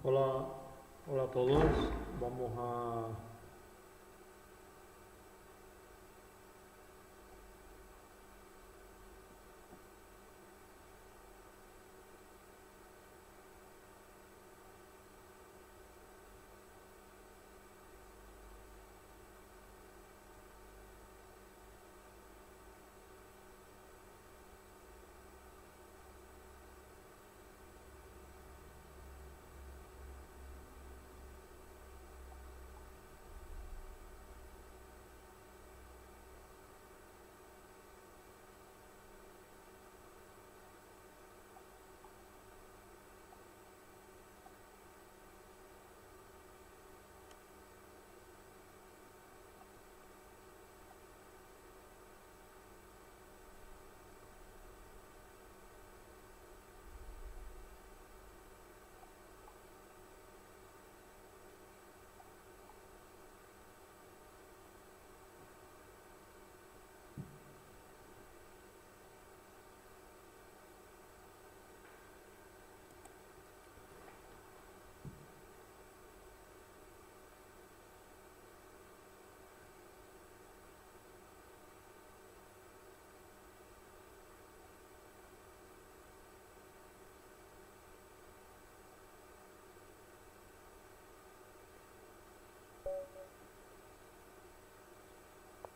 Hola, hola a todos. Vamos a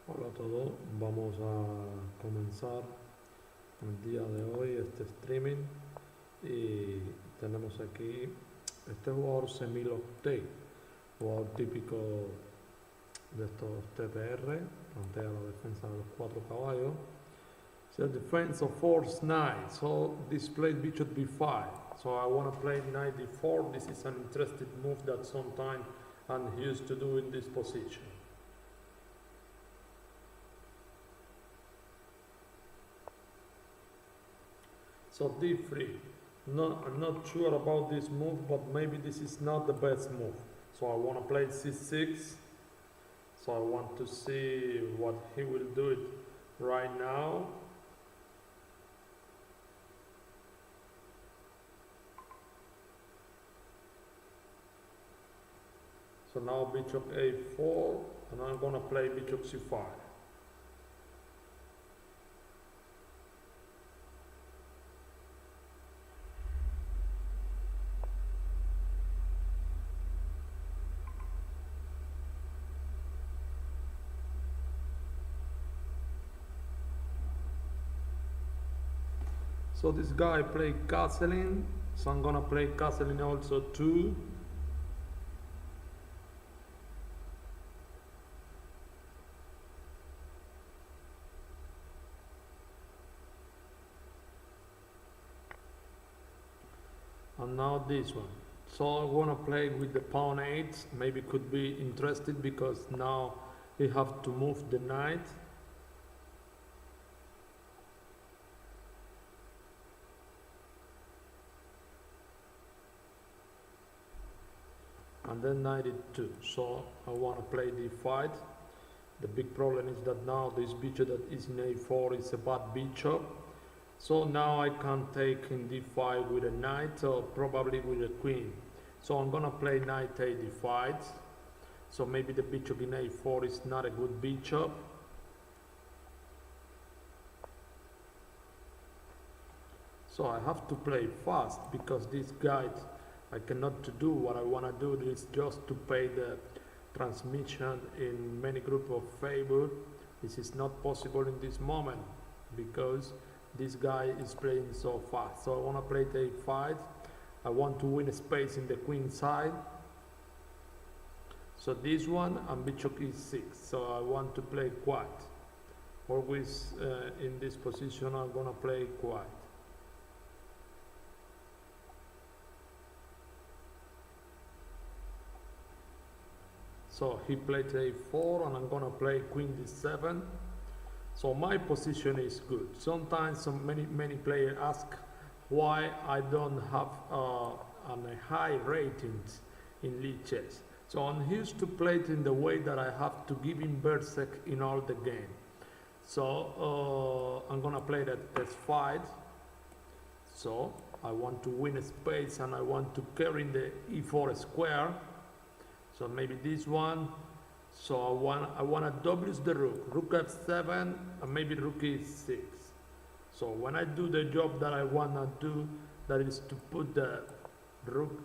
Hola a todos. Vamos a comenzar el día de hoy este streaming y tenemos aquí este jugador semi-octane, jugador típico de estos TPR, plantea la defensa de los 4 caballos. So defense of force knight, so display bishop b5, so I want to play knight d4. This is an interesting move that sometimes I'm used to do in this position. So d3, no, I'm not sure about this move, but maybe this is not the best move. So I want to play c6, so I want to see what he will do it right now. So now bishop a4, and I'm gonna play bishop c5. So this guy played castling, so I'm gonna play castling also too. And now this one. So I wanna play with the pawn 8, maybe could be interested because now we have to move the knight. And then knight e2, so I want to play d5. The big problem is that now this bishop that is in a4 is a bad bishop, so now I can't take in d5 with a knight or probably with a queen, so I'm gonna play knight a d5. So maybe the bishop in a4 is not a good bishop. So I have to play fast because this guy, I cannot do what I want to do. Is just to pay the transmission in many group of favor. This is not possible in this moment because this guy is playing so fast. So I want to play a5. I want to win space in the queen side. So this one, and bishop e6. So I want to play quiet. Always in this position I'm gonna play quiet. So he played a4 and I'm gonna play queen d7. So my position is good. Sometimes many players ask why I don't have a high ratings in league chess. So I'm used to play it in the way that I have to give him berserk in all the game. So I'm gonna play that as fight. So I want to win a space and I want to carry in the e4 square. So maybe this one. So I want to W the rook f7, and maybe rook e6. So when I do the job that I want to do, that is to put the rook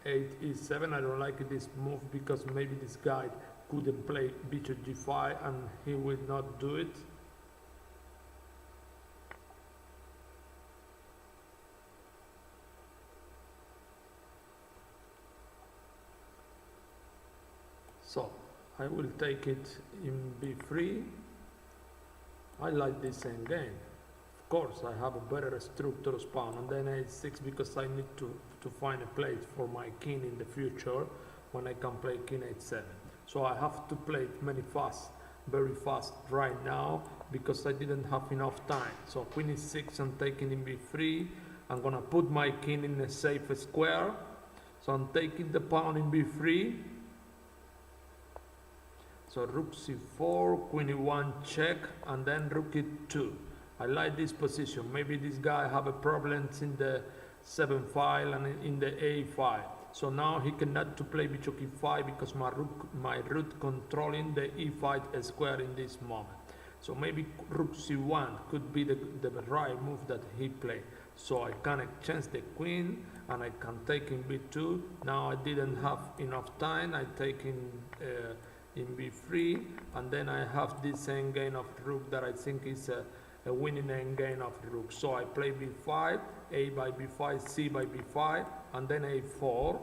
8 e7, I don't like this move because maybe this guy couldn't play bishop g5 and he will not do it. So I will take it in b3. I like this endgame. Of course, I have a better structure spawn, and then a6 because I need to find a place for my king in the future when I can play king h7. So I have to play many fast, very fast right now because I didn't have enough time. So queen e6, I'm taking in b3. I'm gonna put my king in a safe square. So I'm taking the pawn in b3. So rook c4, queen e1 check, and then rook e2. I like this position. Maybe this guy have a problem in the 7 file and in the a file. So now he cannot to play bishop e5 because my rook controlling the e5 square in this moment. So maybe rook c1 could be the right move that he played. So I can exchange the queen and I can take in b2. Now I didn't have enough time. I take in b3, and then I have this endgame of rook that I think is a winning endgame of rook. So I play b5, a by b5, c by b5, and then a4.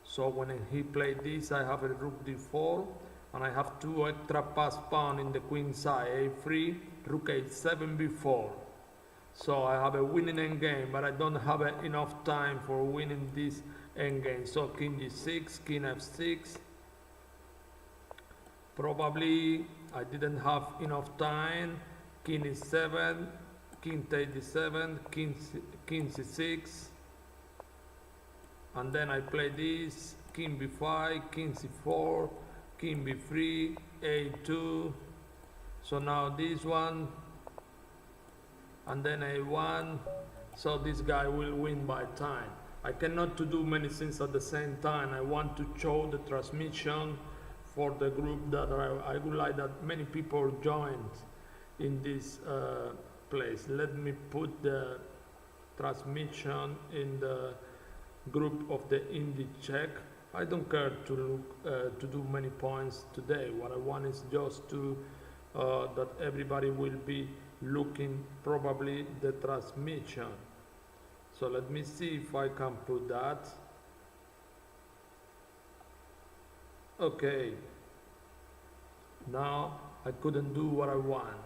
So when he played this, I have a rook d4, and I have two extra pass pawn in the queen side, a3, rook h7, b4. So I have a winning endgame, but I don't have enough time for winning this endgame. So king g6, king f6. Probably I didn't have enough time. King e7, king takes d7, king c6, and then I play this, king b5, king c4, king b3, a2. So now this one, and then a1. So this guy will win by time. I cannot to do many things at the same time. I want to show the transmission for the group that I would like that many people joined in this place. Let me put the transmission in the group of the indie check. I don't care to look to do many points today. What I want is just to that everybody will be looking probably the transmission. So let me see if I can put that. Okay, now I couldn't do what I want.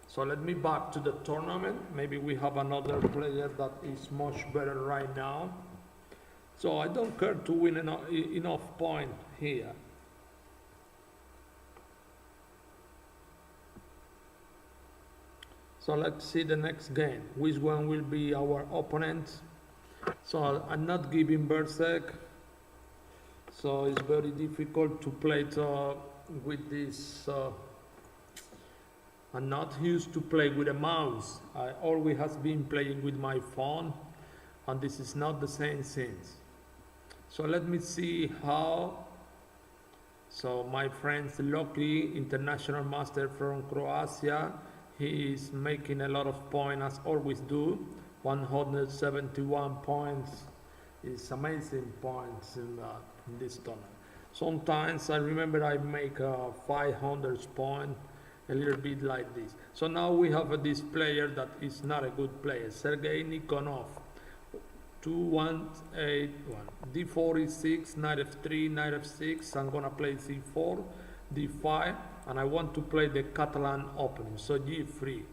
So let me back to the tournament. Maybe we have another player that is much better right now. So I don't care to win enough point here. So let's see the next game. Which one will be our opponent? So I'm not giving Berserk. So it's very difficult to play with this. I'm not used to play with a mouse. I always have been playing with my phone, and this is not the same thing. So let me see how. So my friend Loki, international master from Croatia, he is making a lot of points as always do. 171 points is amazing points in this tournament. Sometimes I remember I make 500 points, a little bit like this. So now we have this player that is not a good player, Sergei Nikonov. 2-1-8-1. d4 e6, knight f3, knight f6. I'm gonna play c4, d5, and I want to play the Catalan opening. So g3.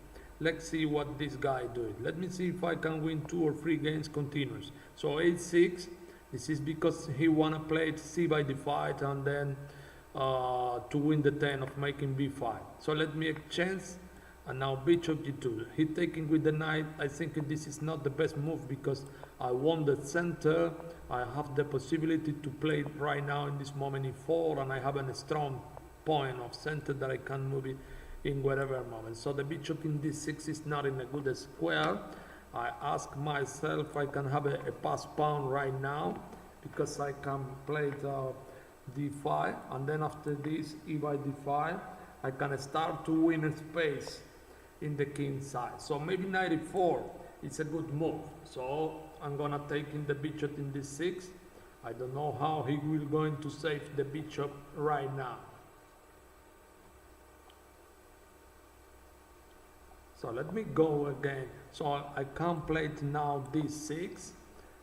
Let's see what this guy does. Let me see if I can win 2 or 3 games continuous. So a6. This is because he wanna play c by d5 and then to win the 10 of making b5. So let me exchange, and now bishop g2. He taking with the knight. I think this is not the best move because I want the center. I have the possibility to play right now in this moment e4, and I have a strong point of center that I can move it in whatever moment. So the bishop in d6 is not in a good square. I ask myself I can have a pass pawn right now because I can play the d5, and then after this e by d5 I can start to win a space in the king side. So maybe knight e4 is a good move. So I'm gonna take in the bishop in d6. I don't know how he will going to save the bishop right now. So let me go again. So I can play it now d6.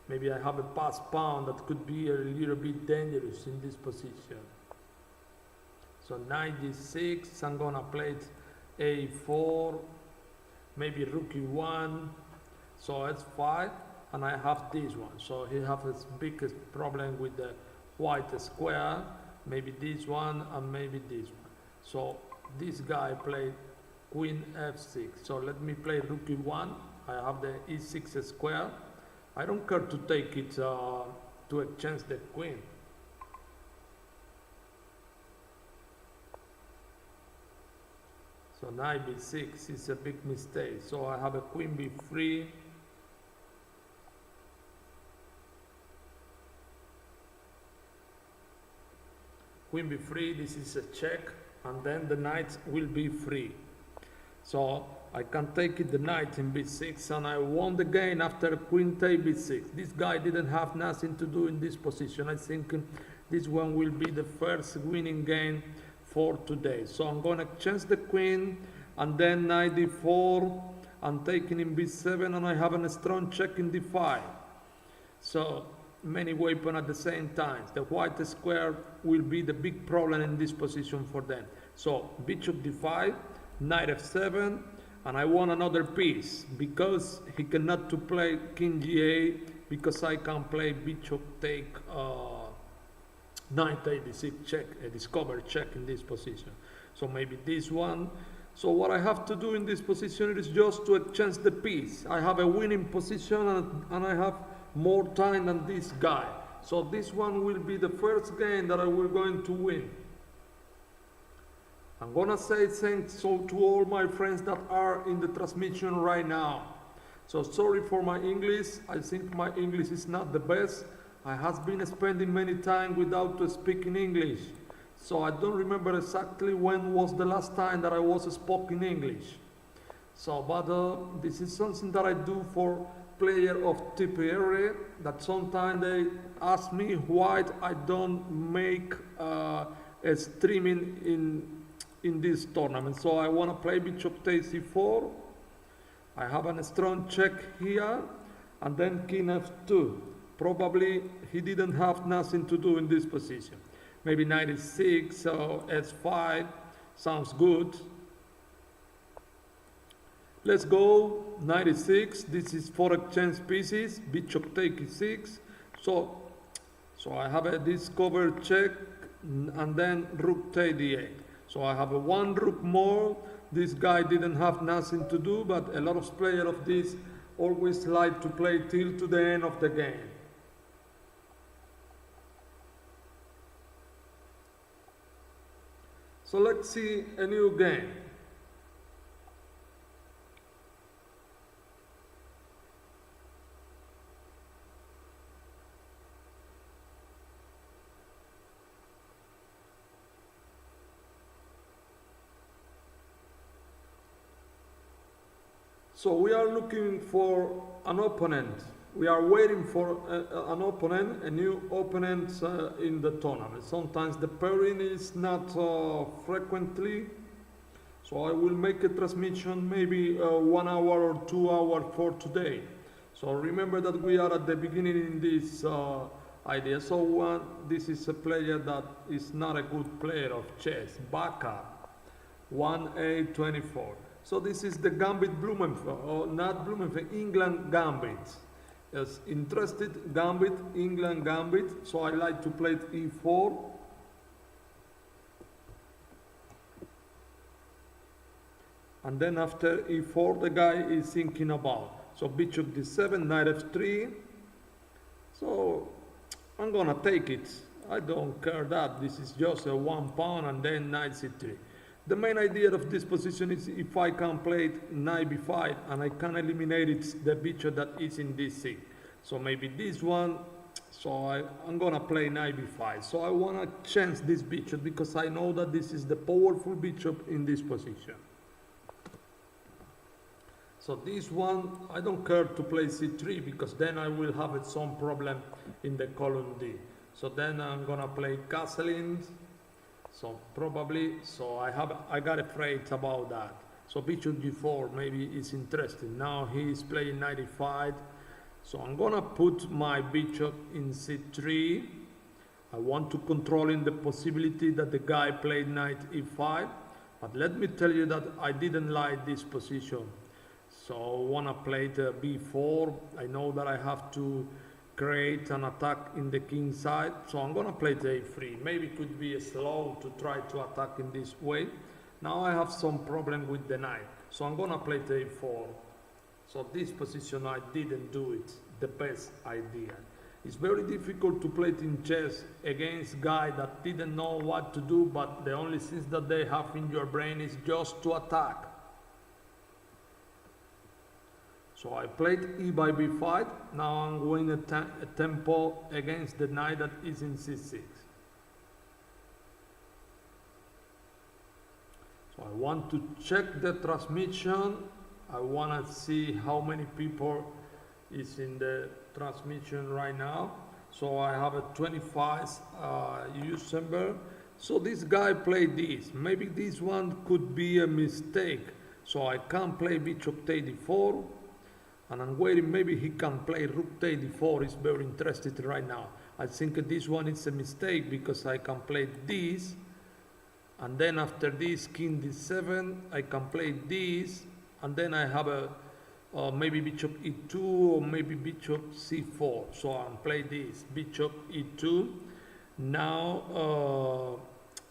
Maybe I have a pass pawn that could be a little bit dangerous in this position. So knight d6, I'm gonna play it a4, maybe rook e1, so f5, and I have this one. So he has his biggest problem with the white square, maybe this one and maybe this one. So this guy played queen f6. So let me play rook e1. I have the e6 square. I don't care to take it to exchange the queen. So knight b6 is a big mistake. So I have a queen b3. Queen b3, this is a check, and then the knight will be free. So I can take it the knight in b6, and I won the game after queen take b6. This guy didn't have nothing to do in this position. I think this one will be the first winning game for today. So I'm going to exchange the queen, and then knight d4, I'm taking in b7, and I have a strong check in d5. So many weapons at the same time. The white square will be the big problem in this position for them. So bishop d5, knight f7, and I want another piece because he cannot to play king g8 because I can play bishop take knight a6 check, a discover check in this position. So maybe this one. So what I have to do in this position is just to exchange the piece. I have a winning position and I have more time than this guy. So this one will be the first game that I will going to win. I'm gonna say thanks so to all my friends that are in the transmission right now. So sorry for my English. I think my English is not the best. I have been spending many time without speaking English. So I don't remember exactly when was the last time that I was speaking English. So, but this is something that I do for player of TPR, that sometimes they ask me why I don't make a streaming in this tournament. So I want to play bishop takes c4. I have a strong check here, and then king f2. Probably he didn't have nothing to do in this position. Maybe knight e6, so s5 sounds good. Let's go, knight e6, this is 4 exchange pieces, bishop take e6, so I have a discover check, and then rook take d8. So I have a one rook more. This guy didn't have nothing to do, but a lot of players of this always like to play till to the end of the game. So let's see a new game. So we are looking for an opponent. We are waiting for an opponent, a new opponent in the tournament. Sometimes the pairing is not frequently. So I will make a transmission maybe 1 hour or 2 hours for today. So remember that we are at the beginning in this idea. So this is a player that is not a good player of chess. Baka, 1A24. So this is the Gambit Blumenfeld, or not Blumenfeld, England Gambit. Yes, interested Gambit, England Gambit. So I like to play it e4. And then after e4, the guy is thinking about. So bishop d7, knight f3. So I'm gonna take it. I don't care that. This is just a 1 pawn and then knight c3. The main idea of this position is if I can play knight b5 and I can eliminate it, the bishop that is in this seat. So maybe this one, so I'm gonna play knight b5. So I wanna change this bishop because I know that this is the powerful bishop in this position. So this one, I don't care to play c3 because then I will have some problem in the column D. So then I'm gonna play castling. So probably, so I got afraid about that. So bishop g4 maybe is interesting. Now he is playing knight e5. So I'm gonna put my bishop in c3. I want to control in the possibility that the guy played knight e5. But let me tell you that I didn't like this position. So I wanna play the b4. I know that I have to create an attack in the king side, so I'm gonna play the a3. Maybe it could be slow to try to attack in this way. Now I have some problem with the knight, so I'm gonna play the a4. So this position I didn't do it the best idea. It's very difficult to play it in chess against guy that didn't know what to do, but the only thing that they have in your brain is just to attack. So I played e by b5, now I'm going a tempo against the knight that is in c6. So I want to check the transmission, I want to see how many people is in the transmission right now. So I have a 25 user. So this guy played this, maybe this one could be a mistake. So I can play bishop takes d4. And I'm waiting, maybe he can play rook takes d4, he's very interested right now. I think this one is a mistake because I can play this, and then after this king d7, I can play this, and then I have a maybe bishop e2 or maybe bishop c4. So I'll play this, bishop e2. Now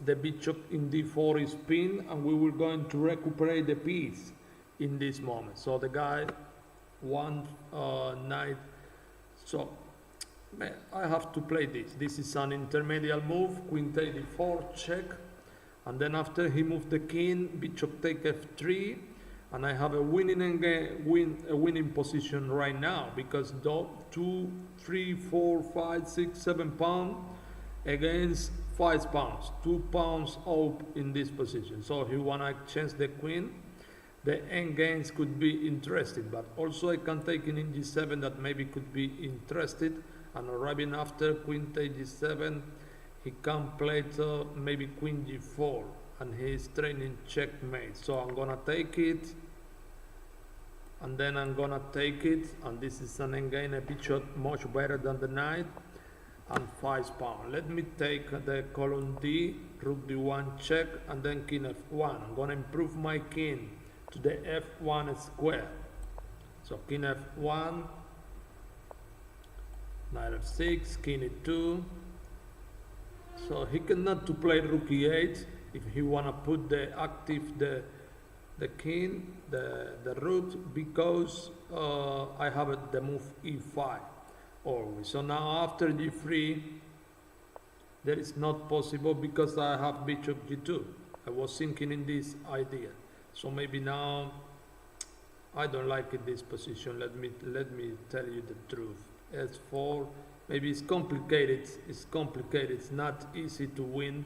the bishop in d4 is pinned, and we will going to recuperate the piece in this moment. So the guy one knight, so I have to play this. This is an intermediate move, queen takes d4, check, and then after he moved the king, bishop takes f3, and I have a winning position right now because 2, 3, 4, 5, 6, 7 pounds against 5 pounds, 2 pounds up in this position. So if you wanna exchange the queen, the endgames could be interesting, but also I can take in g7 that maybe could be interested, and arriving after queen takes g7, he can play maybe queen g4, and he is training checkmate. So I'm gonna take it, and then I'm gonna take it, and this is an endgame, a bishop much better than the knight, and 5 pounds. Let me take the column D, rook d1 check, and then king f1. I'm gonna improve my king to the f1 square. So king f1, knight f6, king e2. So he cannot to play rook e8 if he wanna put the active the king, the rook, because I have the move e5 always. So now after g3 that is not possible because I have bishop g2. I was thinking in this idea. So maybe now I don't like it, this position. Let me tell you the truth. S4, maybe it's complicated. It's complicated. It's not easy to win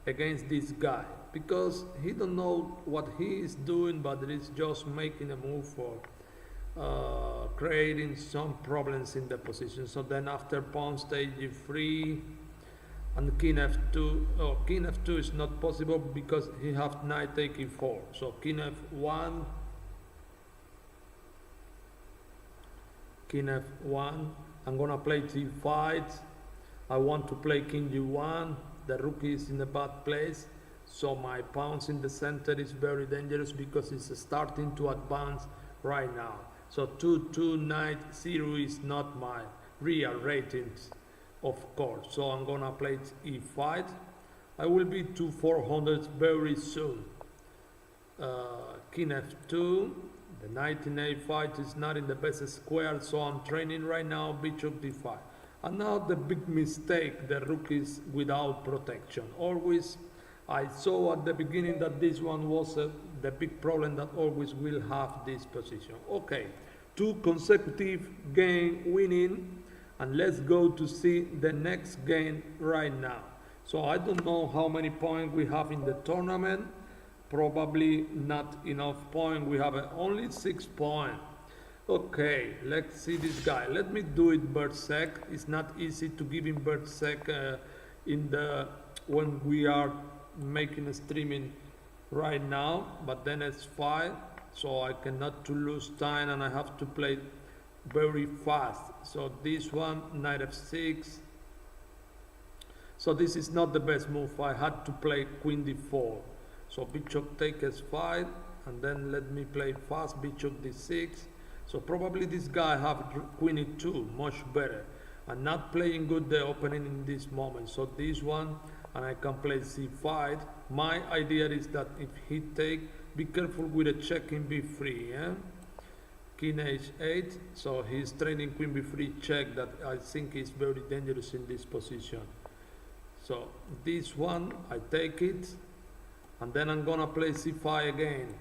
against this guy because he don't know what he is doing, but he's just making a move for creating some problems in the position. So then after pawn takes g3 and king f2, king f2 is not possible because he have knight take e4. So king f1, king f1, I'm gonna play g5. I want to play king g1. The rook is in a bad place, so my pawns in the center is very dangerous because it's starting to advance right now. So 2-2 knight 0 is not my real ratings, of course. So I'm gonna play e5. I will be to 400 very soon. King f2. The knight in a5 is not in the best square, so I'm training right now bishop d5. And now the big mistake, the rook is without protection. Always I saw at the beginning that this one was the big problem that always will have this position. Okay, 2 consecutive game winning, and let's go to see the next game right now. So I don't know how many points we have in the tournament. Probably not enough points. We have only 6 points. Okay, let's see this guy. Let me do it Berserk. It's not easy to give him Berserk in the when we are making a streaming right now, but then it's fine. So I cannot to lose time, and I have to play very fast. So this one, knight f6. So this is not the best move. I had to play queen d4. So bishop take s5, and then let me play fast bishop d6. So probably this guy have queen e2, much better. I'm not playing good the opening in this moment. So this one, and I can play c5. My idea is that if he take, be careful with a check in b3. Yeah? King h8. So he's training queen b3 check that I think is very dangerous in this position. So this one, I take it, and then I'm gonna play c5 again.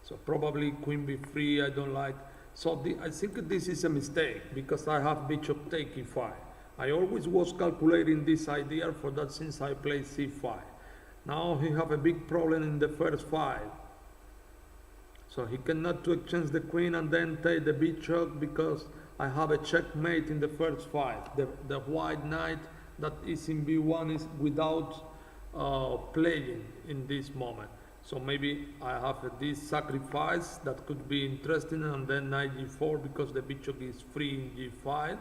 So probably queen b3, I don't like. So I think this is a mistake because I have bishop take e5. I always was calculating this idea, for that since I played c5. Now he have a big problem in the first file. So he cannot to exchange the queen and then take the bishop because I have a checkmate in the first file. The white knight that is in b1 is without playing in this moment. So maybe I have this sacrifice that could be interesting, and then knight g4 because the bishop is free in g5.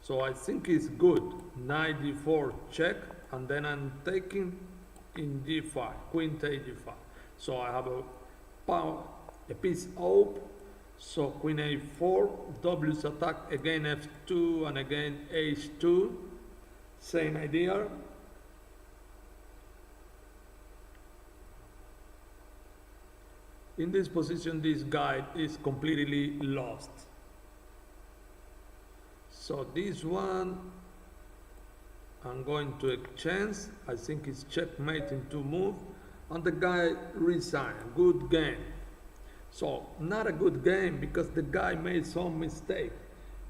So I think it's good. Knight d4 check, and then I'm taking in g5, queen take g5. So I have a piece up. So queen a4, W's attack, again f2 and again h2. Same idea. In this position, this guy is completely lost. So this one, I'm going to exchange. I think it's checkmate in 2 moves, and the guy resigned. Good game. So not a good game because the guy made some mistake.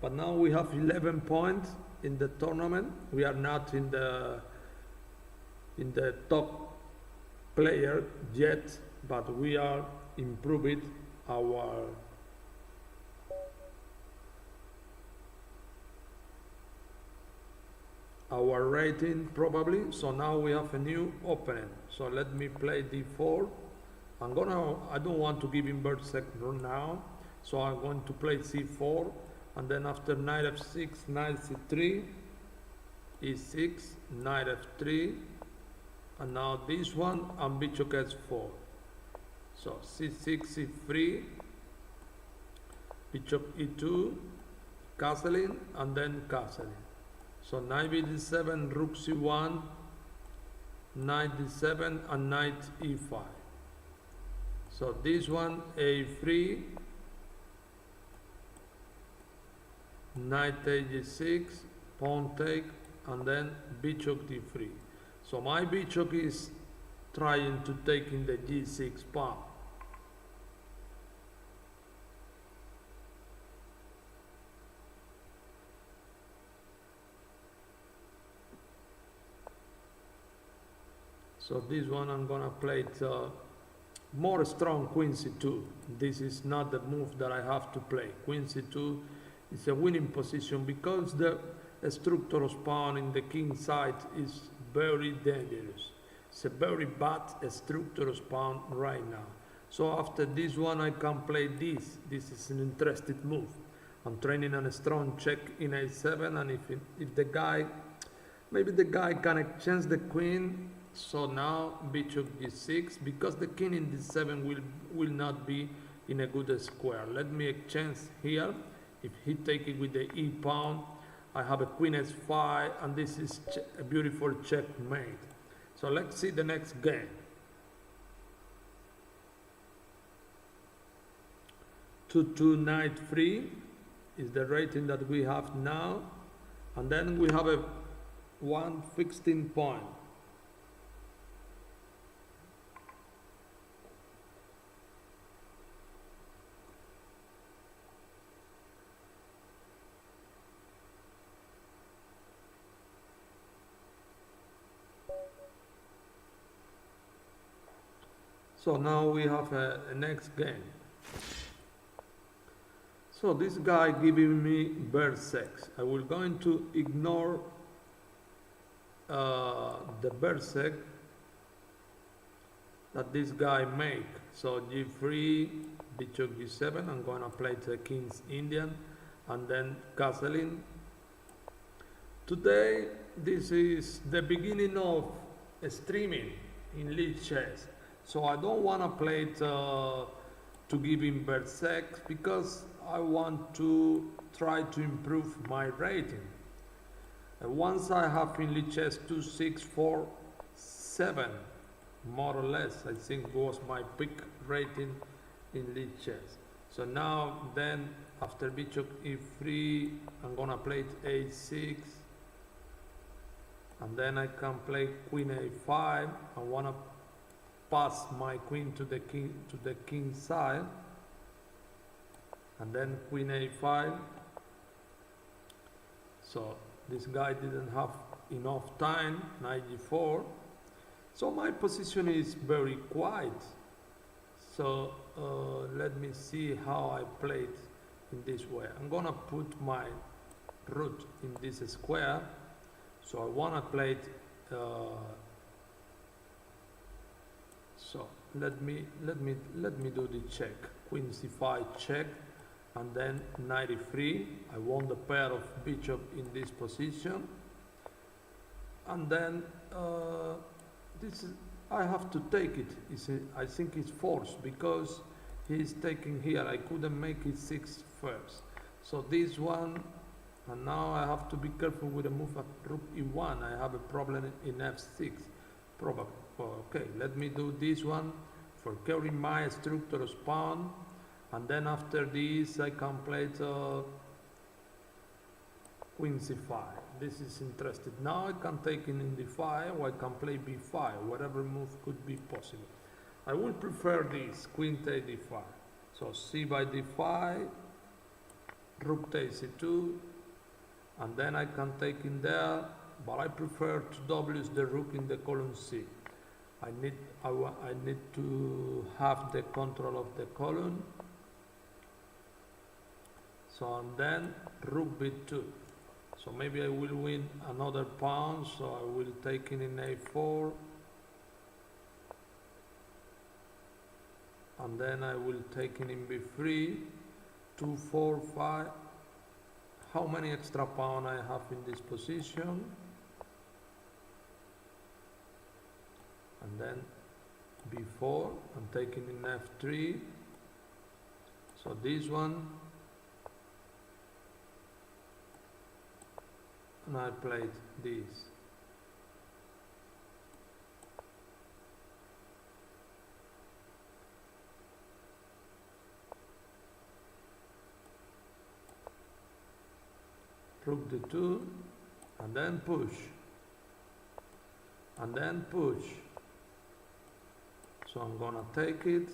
But now we have 11 points in the tournament. We are not in the top player yet, but we are improving our rating probably. So now we have a new opponent. So let me play d4. I don't want to give him Berserk now, so I'm going to play c4, and then after knight f6, knight c3, e6, knight f3, and now this one, and bishop s4. So c6, c3, bishop e2, castling, and then castling. So knight b7, rook c1, knight d7, and knight e5. So this one, a3, knight take g6, pawn take, and then bishop d3. So my bishop is trying to take in the g6 pawn. So this one I'm gonna play it more strong queen c2. This is not the move that I have to play. Queen c2 is a winning position because the structural pawn in the king side is very dangerous. It's a very bad structural pawn right now. So after this one I can play this. This is an interesting move. I'm training on a strong check in a7, and if the guy, maybe the guy can exchange the queen. So now bishop g6, because the king in d7 will not be in a good square. Let me exchange here. If he take it with the e pawn, I have a queen s5, and this is a beautiful checkmate. So let's see the next game. 2-2 knight free is the rating that we have now. and then we have a one fixing point. So now we have a next game. So this guy giving me bird sex. I will going to ignore the bird sex that this guy make. So G3, bishop G7. I'm gonna play the King's Indian and then castling. Today this is the beginning of streaming in league chess. So I don't wanna play it to give him bird sex because I want to try to improve my rating. Once I have in league chess 2, 6, 4, 7, more or less, I think was my peak rating in league chess. So now then after bishop e3, I'm gonna play it a6, and then I can play queen a5. I wanna pass my queen to the king side, and then queen a5. So this guy didn't have enough time, knight g4. So my position is very quiet. So let me see how I play it in this way. I'm gonna put my root in this square. So I wanna play it. So let me do the check. Queen c5 check, and then knight e3. I want the pair of bishop in this position, and then this is, I have to take it. I think it's forced because he's taking here. I couldn't make it 6 first. So this one, and now I have to be careful with the move at rook e1. I have a problem in f6, probably. Okay, let me do this one for carrying my structure of pawn, and then after this I can play queen c5. This is interesting. Now I can take in d5, or I can play b5, whatever move could be possible. I will prefer this, queen take d5. So c by d5, rook takes c2, and then I can take in there, but I prefer to double the rook in the column c. I need to have the control of the column. So and then rook b2. So maybe I will win another pawn. So I will take in a4, and then I will take in b3, 2, 4, 5. How many extra pawn I have in this position? And then b4, I'm taking in f3. So this one, and I played this. Rook d2, and then push, and then push. So I'm gonna take it.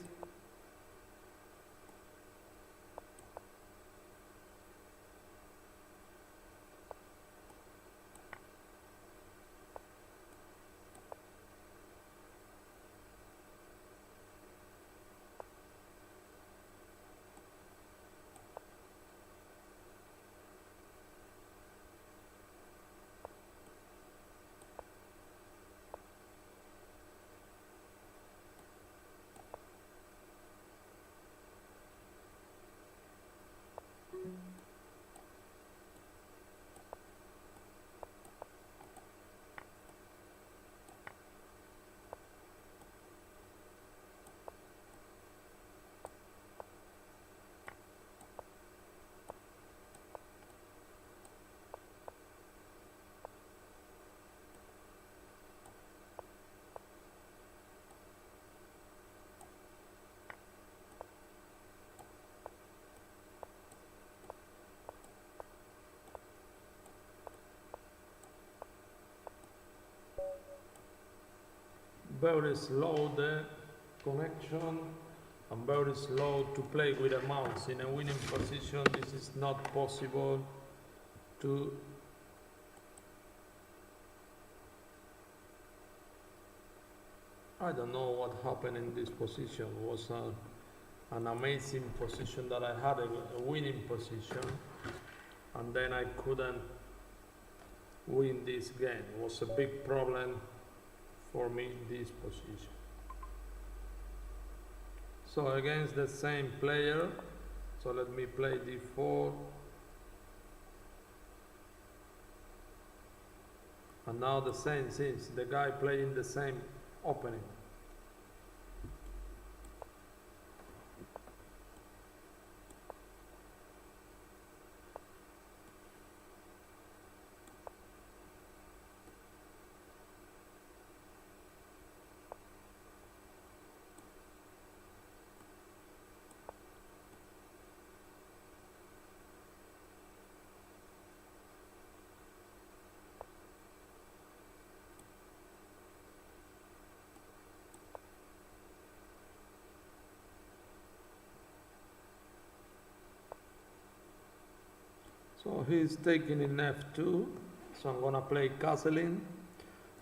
very slow the connection and very slow to play with a mouse in a winning position. This is not possible to I don't know what happened in this position. It was an amazing position that I had, a winning position, and then I couldn't win this game. It was a big problem for me in this position. So against the same player, so let me play d4, and now the same since the guy playing the same opening. So he's taking in f2, so I'm gonna play castling.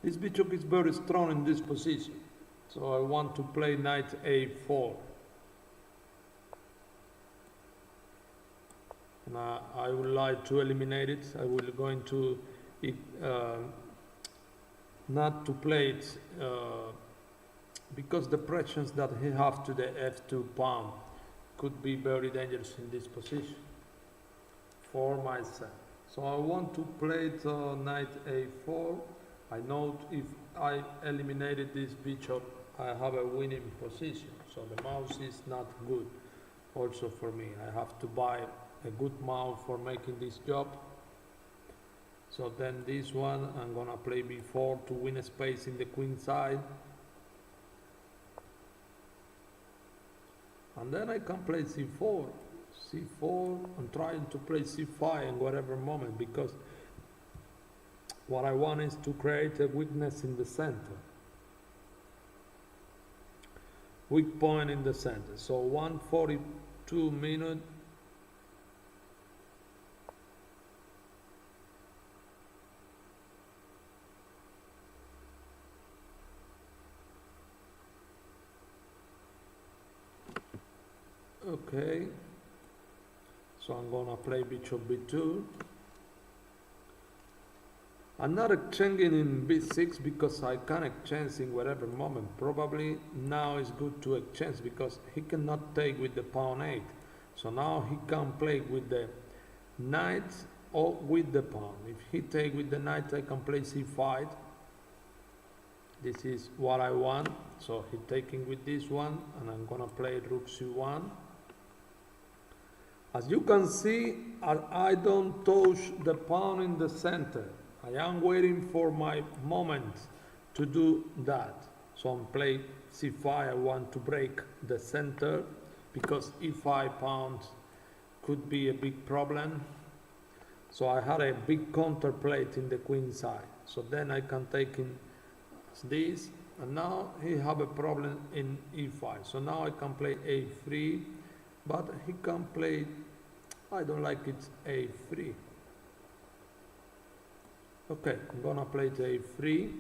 This bishop is very strong in this position, so I want to play knight a4. And I would like to eliminate it. I will going to not to play it because the pressures that he have to the f2 pawn could be very dangerous in this position for myself. So I want to play the knight a4. I know if I eliminated this bishop, I have a winning position. So the mouse is not good also for me. I have to buy a good mouse for making this job. So then this one, I'm gonna play b4 to win a space in the queen side. And then I can play c4. c4, I'm trying to play c5 in whatever moment, because what I want is to create a weakness in the center. Weak point in the center. So 1:42 minutes. Okay. So I'm gonna play bishop b2. I'm not exchanging in b6 because I can exchange in whatever moment. Probably now is good to exchange because he cannot take with the pawn 8. So now he can play with the knight or with the pawn. If he take with the knight, I can play c5. This is what I want. So he taking with this one, and I'm gonna play rook c1. As you can see, I don't touch the pawn in the center. I am waiting for my moment to do that. So I'm playing c5. I want to break the center because e5 pawn could be a big problem. So I had a big counterplate in the queen side. So then I can take in this, and now he have a problem in e5. So now I can play a3. But he can play, I don't like it, a3. Okay, I'm gonna play the a3.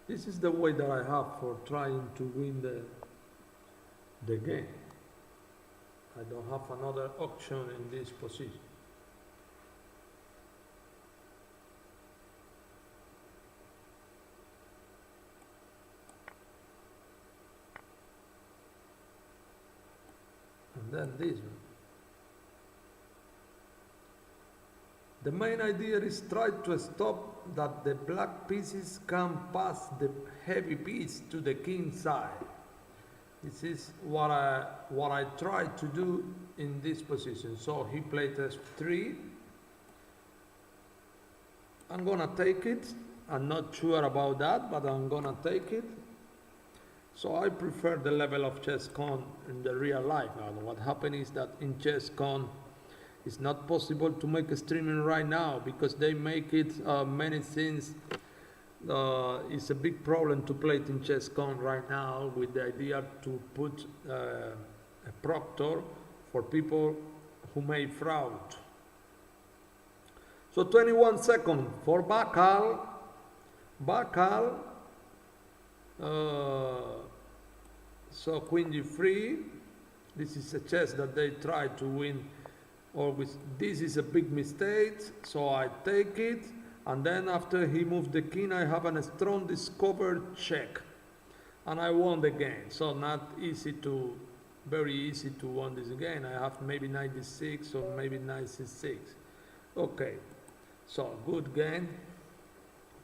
This is the way that I have for trying to win the game. I don't have another option in this position. And then this one. The main idea is try to stop that the black pieces can pass the heavy piece to the king side. This is what I try to do in this position. So he played f3. I'm gonna take it. I'm not sure about that, but I'm gonna take it. So I prefer the level of chess.com in the real life. Now, what happened is that in chess.com, it's not possible to make a streaming right now because they make it many things It's a big problem to play in chess.com right now with the idea to put a proctor for people who may fraud. So 21 seconds for Bakal. Bakal. So queen g3. This is a chess that they try to win always. This is a big mistake, so I take it. And then after he moved the king, I have a strong discovered check. And I won the game. So not easy to, very easy to win this game. I have maybe 96 or maybe 96. Okay, so good game.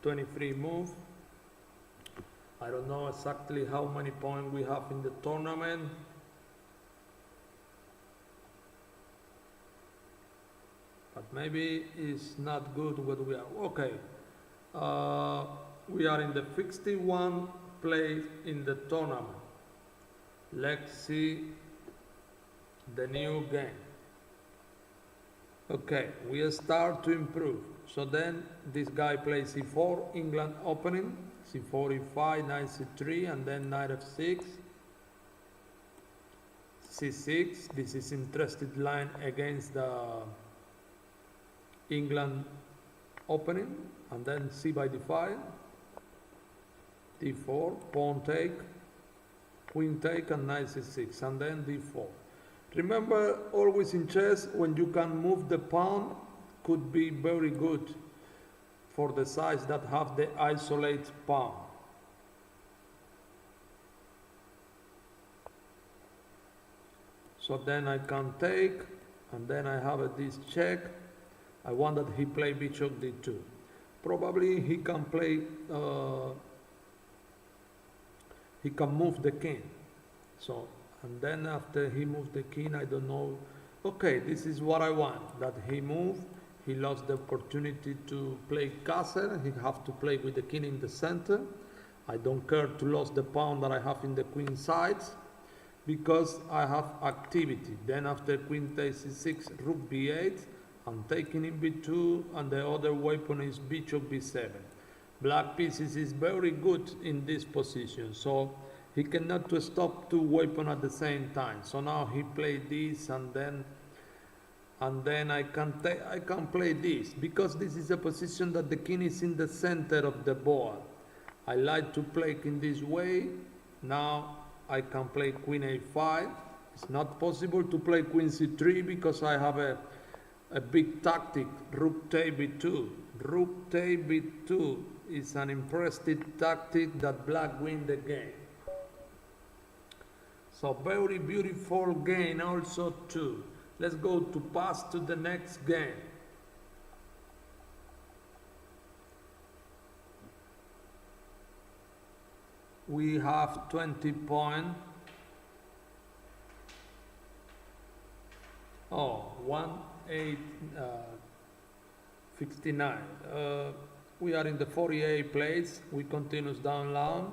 23 move. I don't know exactly how many points we have in the tournament. But maybe it's not good what we are. Okay, we are in the 61 place in the tournament. Let's see the new game. Okay, we start to improve. So then this guy plays c4, England opening, c4, e5, knight c3, and then knight f6, c6. This is interesting line against the England opening, and then c by d5, d4, pawn take, queen take, and knight c6, and then d4. Remember, always in chess, when you can move the pawn, could be very good for the sides that have the isolate pawn. So then I can take, and then I have this check. I want that he play bishop d2. Probably he can play, he can move the king. So, and then after he moved the king, I don't know. Okay, this is what I want, that he moved. He lost the opportunity to play castle. He have to play with the king in the center. I don't care to lose the pawn that I have in the queen sides because I have activity. Then after queen takes c6, rook b8, I'm taking in b2, and the other weapon is bishop b7. Black pieces is very good in this position, so he cannot to stop two weapons at the same time. So now he played this, and then I can play this because this is a position that the king is in the center of the board. I like to play in this way. Now I can play queen a5. It's not possible to play queen c3 because I have a big tactic, rook take b2. Rook take b2 is an impressive tactic that black win the game. So very beautiful game also too. Let's go to pass to the next game. We have 20 points. Oh, 1-8-59. We are in the 48 place. We continue down long.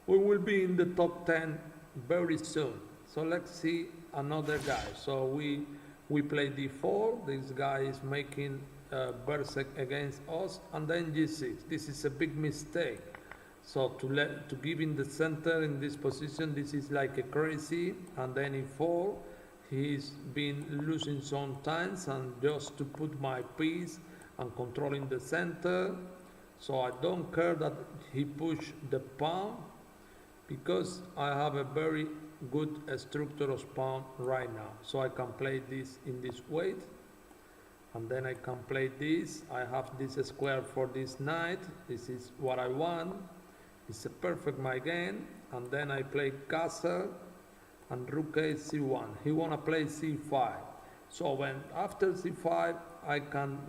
We will be in the top 10 very soon. So let's see another guy. So we play d4. This guy is making berserk against us, and then g6. This is a big mistake. So to give in the center in this position, this is like a crazy, and then e4. He's been losing sometimes, and just to put my piece and controlling the center. So I don't care that he push the pawn because I have a very good structure of pawn right now. So I can play this in this way, and then I can play this. I have this square for this knight. This is what I want. It's a perfect my game. And then I play castle and rook a c1. He wanna play c5. So when after c5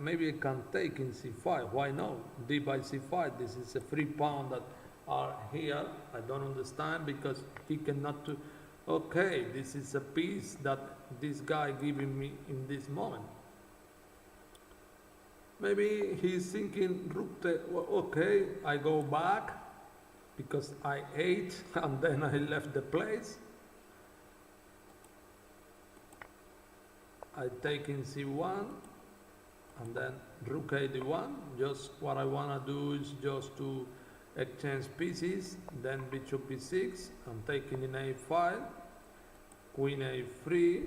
maybe I can take in c5. Why not? D by c5. This is a free pawn that are here. I don't understand because he cannot do. Okay, this is a piece that this guy giving me in this moment. Maybe he's thinking rook well, okay, I go back because I ate and then I left the place. I take in c1 and then rook a d1. Just what I want to do is just to exchange pieces, then bishop b6, I'm taking in a5, queen a3.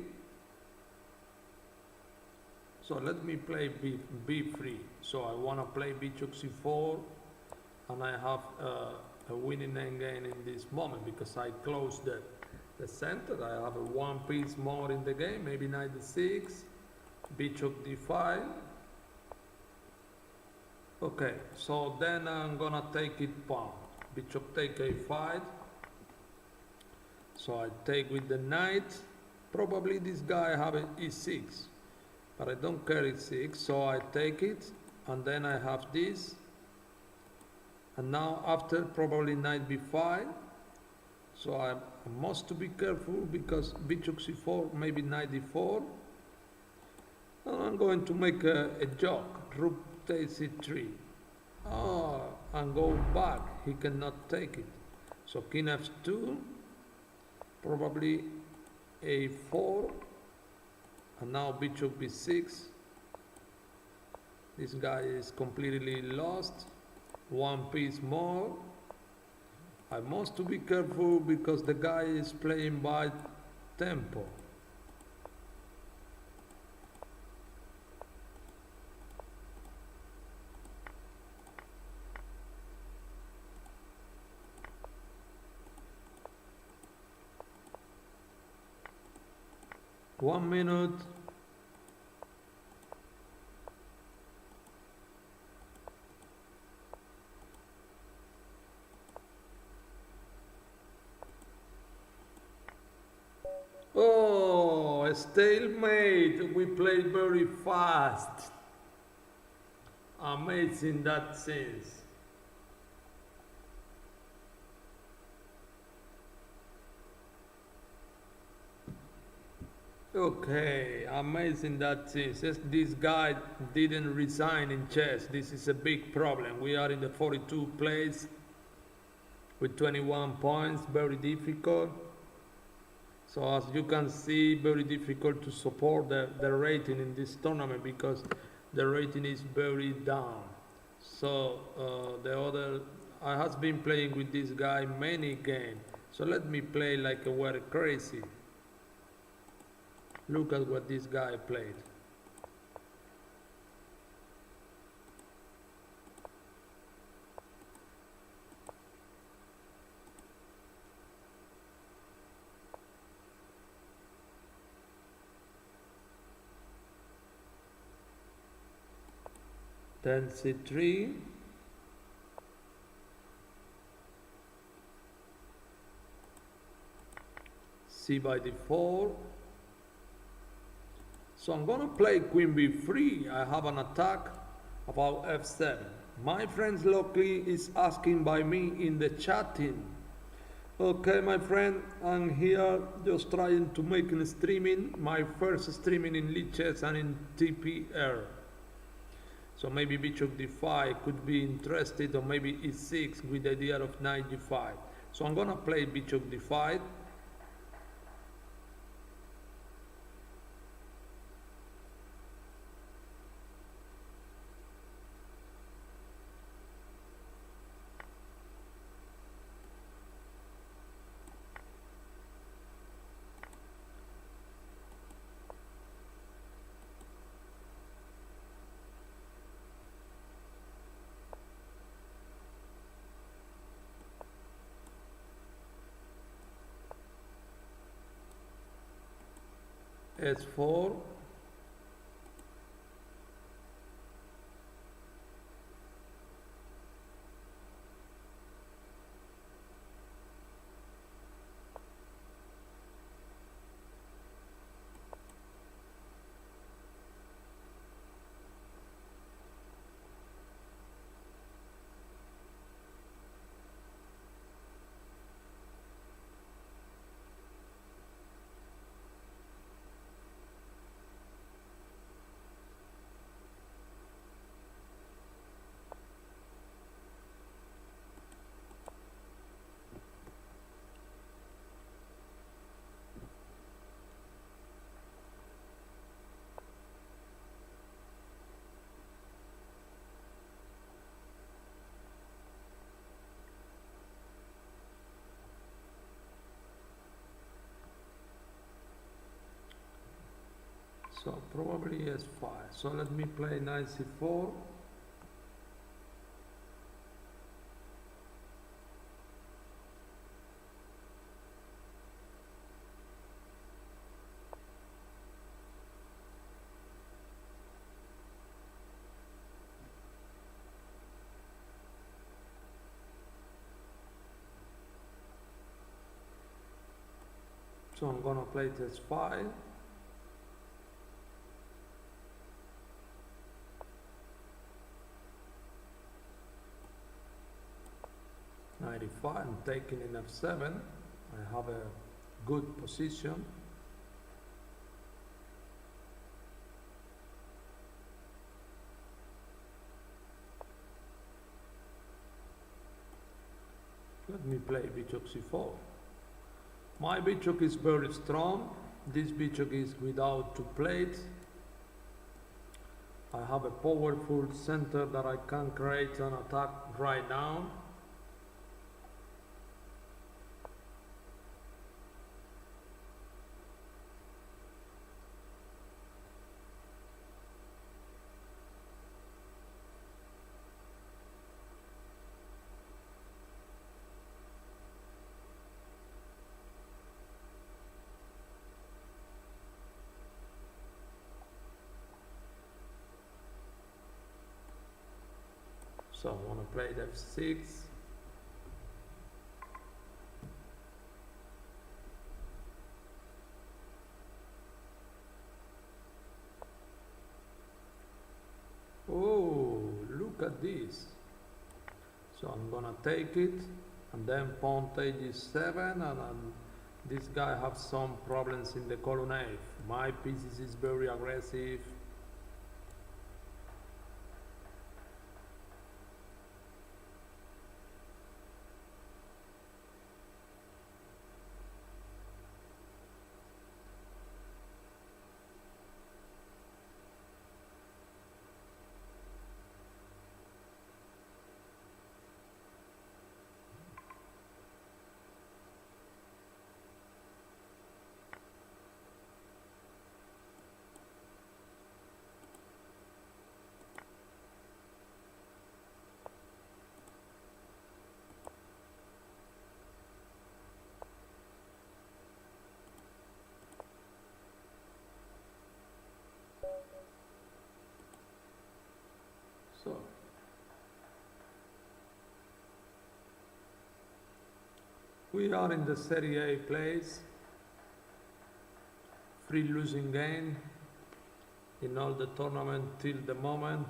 So let me play b3. So I want to play bishop c4, and I have a winning endgame in this moment because I closed the center. I have a one piece more in the game, maybe knight d6, bishop d5. Okay, so then I'm gonna take it pawn. Bishop take a5. So I take with the knight. Probably this guy have an e6, but I don't care e6, so I take it, and then I have this. And now after probably knight b5. So I must to be careful because bishop c4, maybe knight d4. And I'm going to make a joke. Rook takes c3. Oh, and go back. He cannot take it. So king f2, probably a4, and now bishop b6. This guy is completely lost. One piece more. I must to be careful because the guy is playing by tempo. One minute. Oh, a stalemate. We played very fast. Amazing that sense. Okay, amazing that sense. This guy didn't resign in chess. This is a big problem. We are in the 42 place with 21 points. Very difficult. So as you can see, very difficult to support the rating in this tournament because the rating is very down. So I have been playing with this guy many games. So let me play like a very crazy. Look at what this guy played. Then c3. C by d4. So I'm gonna play queen b3. I have an attack about f7. My friend Lockley is asking by me in the chatting. Okay, my friend, I'm here just trying to make a streaming, my first streaming in lead chess and in TPR. So maybe bishop d5 could be interested, or maybe e6 with the idea of knight d5. So I'm gonna play bishop d5. S4. So probably s5. So let me play knight c4. So I'm gonna play s5. Knight e5, I'm taking in f7. I have a good position. Let me play bishop c4. My bishop is very strong. This bishop is without two plates. I have a powerful center that I can create an attack right now. So I want to play f6. Oh, look at this. So I'm gonna take it, and then pawn takes 7, and this guy has some problems in the colonnade. My pieces is very aggressive. So we are in the Serie A place, free losing game in all the tournament till the moment.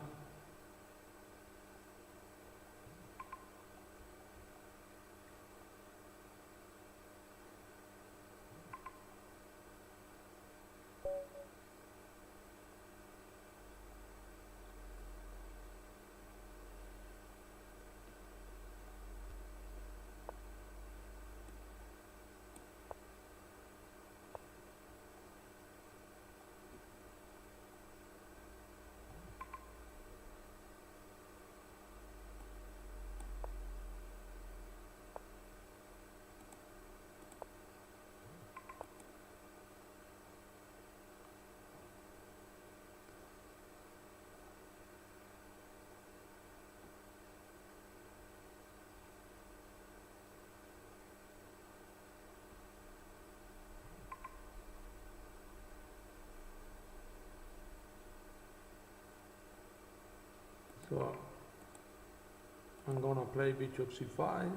So I'm gonna play bishop c5.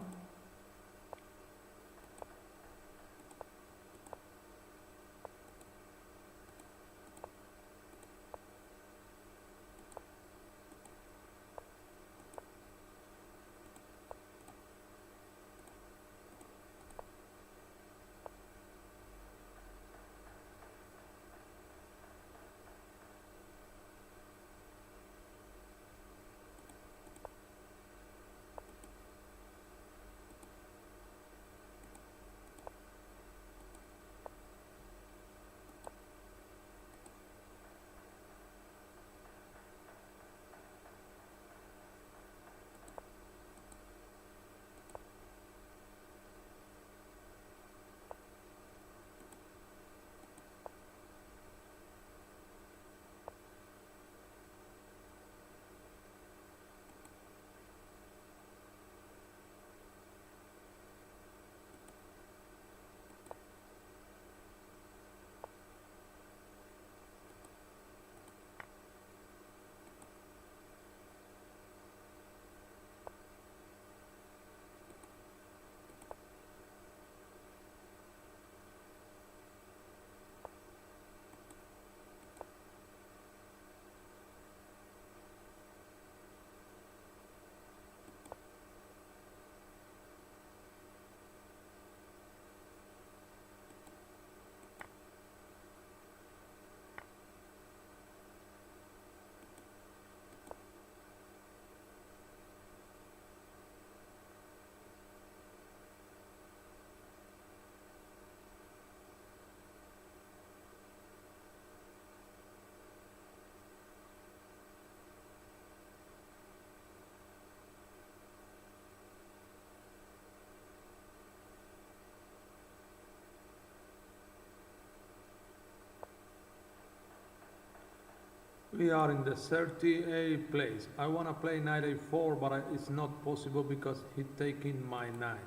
We are in the 38th place. I want to play knight a4, but it's not possible because he taking my knight.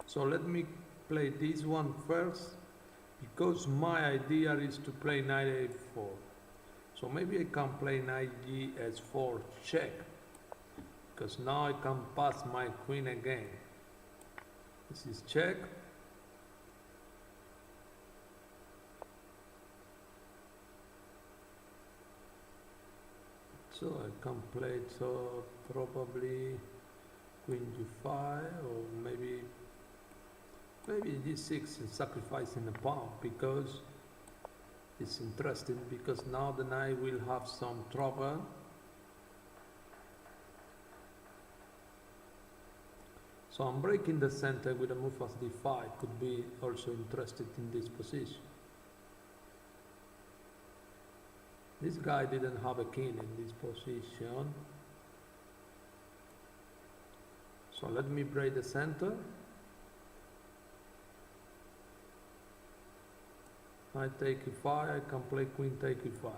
So let me play this one first, because my idea is to play knight a4. So maybe I can play knight gs4 check, because now I can pass my queen again. This is check. So I can play so probably queen g5, or maybe g6 and sacrificing a pawn, because it's interesting, because now the knight will have some trouble. So I'm breaking the center with a move as d5, could be also interested in this position. This guy didn't have a king in this position. So let me break the center. Knight take e5, I can play queen take e5.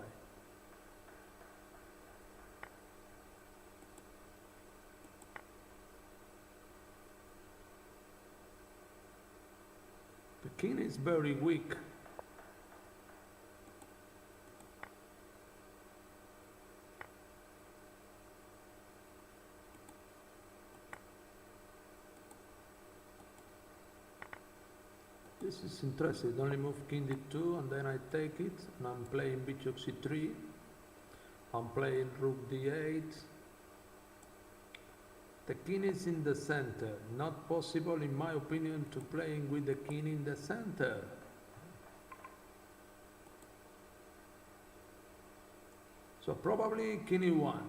The king is very weak. This is interesting. Only move king d2 and then I take it, and I'm playing bishop c3. I'm playing rook d8. The king is in the center. Not possible, in my opinion, to playing with the king in the center. So probably king e1.